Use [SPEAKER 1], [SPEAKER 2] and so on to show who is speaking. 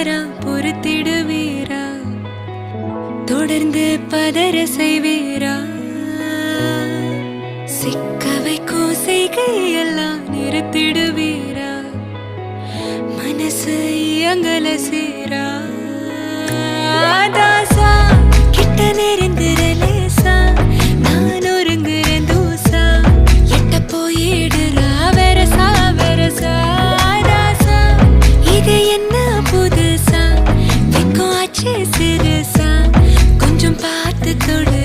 [SPEAKER 1] தவறா பொறுத்திடுவீரா? தொடர்ந்து பதற செய்வீரா? சிக்க வைக்கும் செய்கையெல்லாம் நிறுத்திடுவீரா? மனசு இயங்கல சீரா? தாசா கிட்ட நெருங்குறலேசா, நான் ஒருங்குறேன் தூசா, எட்ட போயிடுறா வெரசா வெரசா. தாசா இது என்ன புதுசா, வெக்கம் ஆச்சு சிறுசா, கொஞ்சம் பார்த்து தொடு